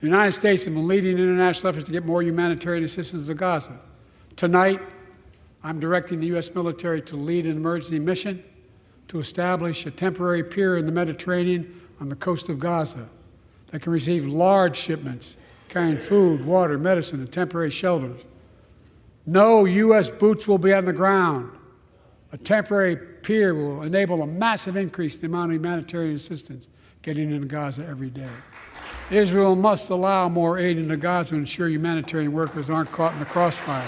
The United States has been leading international efforts to get more humanitarian assistance to Gaza. Tonight, I'm directing the U.S. military to lead an emergency mission to establish a temporary pier in the Mediterranean on the coast of Gaza that can receive large shipments carrying food, water, medicine, and temporary shelters. No U.S. boots will be on the ground. A temporary pier will enable a massive increase in the amount of humanitarian assistance getting into Gaza every day. Israel must allow more aid into Gaza to ensure humanitarian workers aren't caught in the crossfire.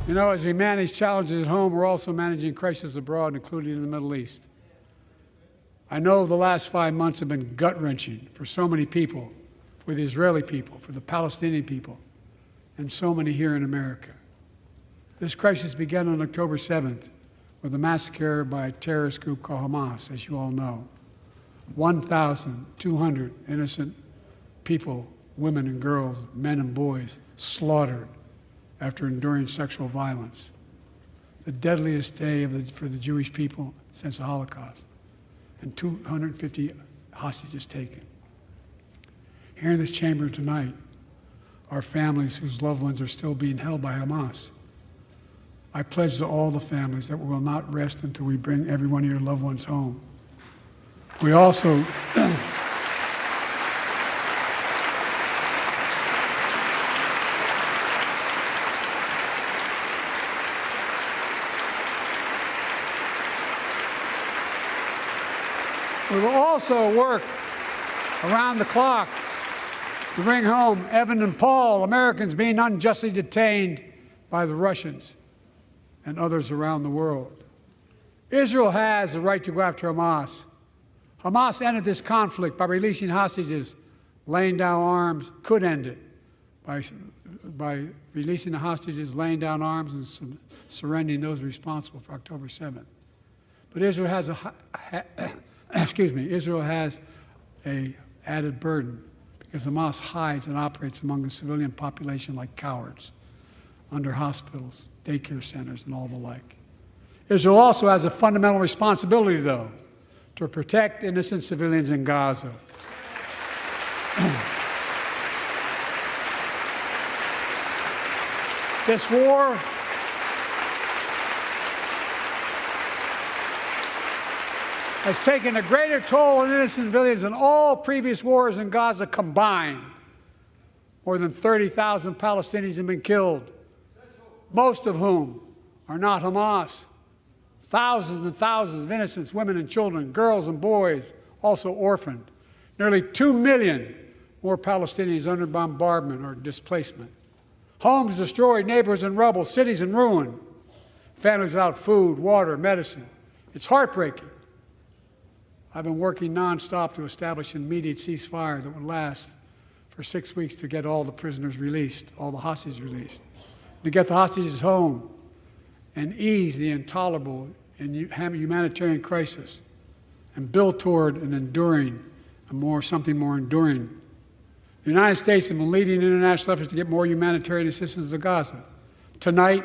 You know, as we manage challenges at home, we're also managing crises abroad, including in the Middle East. I know the last 5 months have been gut-wrenching for so many people, for the Israeli people, for the Palestinian people, and so many here in America. This crisis began on October 7th with a massacre by a terrorist group called Hamas, as you all know. 1,200 innocent people, women and girls, men and boys, slaughtered after enduring sexual violence. The deadliest day for the Jewish people since the Holocaust. And 250 hostages taken. Here in this chamber tonight are families whose loved ones are still being held by Hamas. I pledge to all the families that we will not rest until we bring every one of your loved ones home. We also We will also work around the clock to bring home Evan and Paul, Americans being unjustly detained by the Russians and others around the world. Israel has the right to go after Hamas. Hamas ended this conflict by releasing hostages, laying down arms, could end it by releasing the hostages, laying down arms, and surrendering those responsible for October 7th. But Israel has Israel has an added burden because Hamas hides and operates among the civilian population like cowards under hospitals, daycare centers, and all the like. Israel also has a fundamental responsibility, though, to protect innocent civilians in Gaza. This war has taken a greater toll on innocent civilians than all previous wars in Gaza combined. More than 30,000 Palestinians have been killed, most of whom are not Hamas. Thousands and thousands of innocent women and children, girls and boys, also orphaned. Nearly 2 million more Palestinians under bombardment or displacement. Homes destroyed, neighborhoods in rubble, cities in ruin. Families without food, water, medicine. It's heartbreaking. I've been working nonstop to establish an immediate ceasefire that would last for 6 weeks to get all the prisoners released, all the hostages released, to get the hostages home and ease the intolerable and humanitarian crisis and build toward an enduring, something more enduring. The United States has been leading international efforts to get more humanitarian assistance to Gaza. Tonight,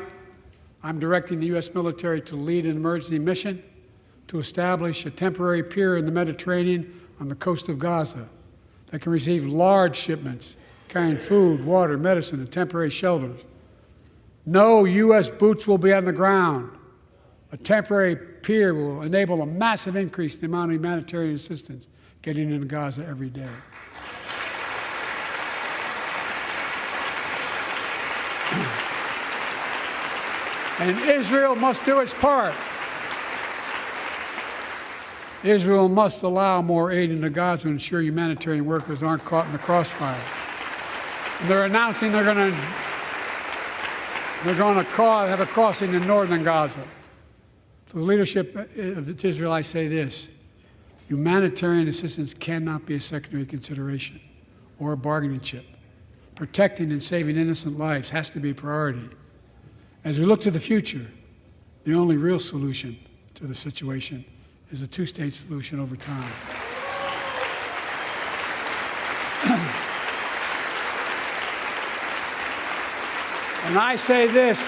I'm directing the U.S. military to lead an emergency mission to establish a temporary pier in the Mediterranean on the coast of Gaza that can receive large shipments carrying food, water, medicine, and temporary shelters. No U.S. boots will be on the ground. A temporary pier will enable a massive increase in the amount of humanitarian assistance getting into Gaza every day. And Israel must do its part. Israel must allow more aid into Gaza to ensure humanitarian workers aren't caught in the crossfire. And they're announcing they're going to have a crossing in northern Gaza. To the leadership of Israel, I say this: humanitarian assistance cannot be a secondary consideration or a bargaining chip. Protecting and saving innocent lives has to be a priority. As we look to the future, the only real solution to the situation is a two-state solution over time. And I say this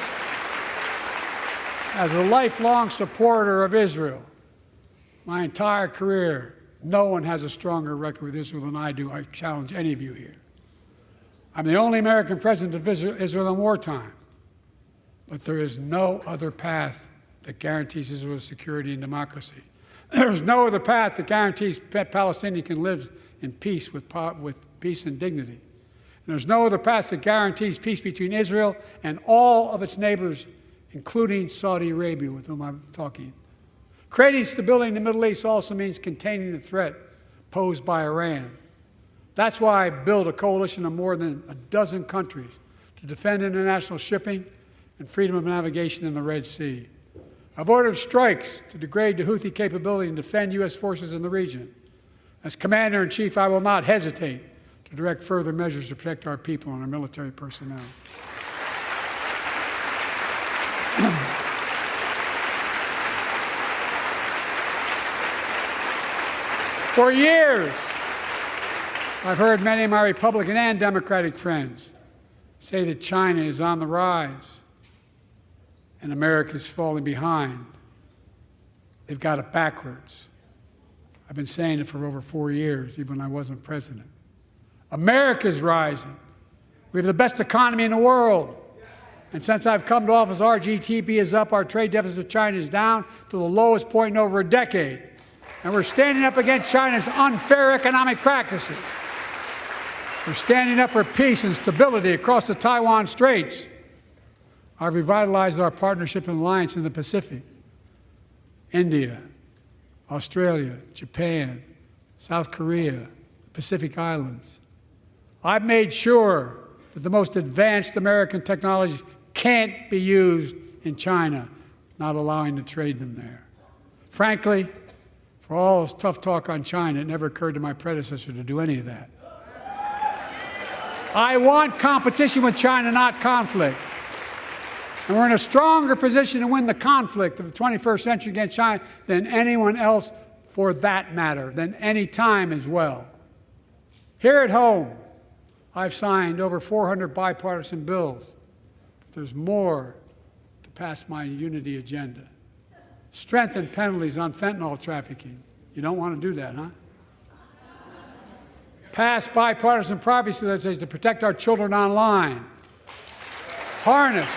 as a lifelong supporter of Israel. My entire career, no one has a stronger record with Israel than I do. I challenge any of you here. I'm the only American president of Israel in wartime. But there is no other path that guarantees Israel's security and democracy. There is no other path that guarantees Palestinians can live in peace with peace and dignity. And there's no other path that guarantees peace between Israel and all of its neighbors, including Saudi Arabia, with whom I'm talking. Creating stability in the Middle East also means containing the threat posed by Iran. That's why I built a coalition of more than a dozen countries to defend international shipping and freedom of navigation in the Red Sea. I've ordered strikes to degrade the Houthi capability and defend U.S. forces in the region. As Commander-in-Chief, I will not hesitate to direct further measures to protect our people and our military personnel. For years, I've heard many of my Republican and Democratic friends say that China is on the rise and America is falling behind. They've got it backwards. I've been saying it for over 4 years, even when I wasn't president. America's rising. We have the best economy in the world. And since I've come to office, our GDP is up, our trade deficit with China is down to the lowest point in over a decade. And we're standing up against China's unfair economic practices. We're standing up for peace and stability across the Taiwan Straits. I've revitalized our partnership and alliance in the Pacific. India, Australia, Japan, South Korea, Pacific Islands. I've made sure that the most advanced American technologies can't be used in China, not allowing to trade them there. Frankly, for all this tough talk on China, it never occurred to my predecessor to do any of that. I want competition with China, not conflict. And we're in a stronger position to win the conflict of the 21st century against China than anyone else, for that matter, than any time as well. Here at home, I've signed over 400 bipartisan bills. But there's more to pass my unity agenda. Strengthen penalties on fentanyl trafficking. You don't want to do that, huh? Pass bipartisan privacy legislation to protect our children online. Harness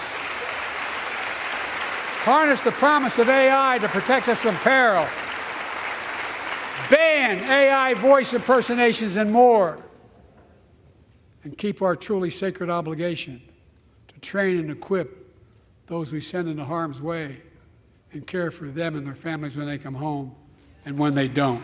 the promise of AI to protect us from peril. Ban AI voice impersonations and more. And keep our truly sacred obligation to train and equip those we send into harm's way and care for them and their families when they come home and when they don't.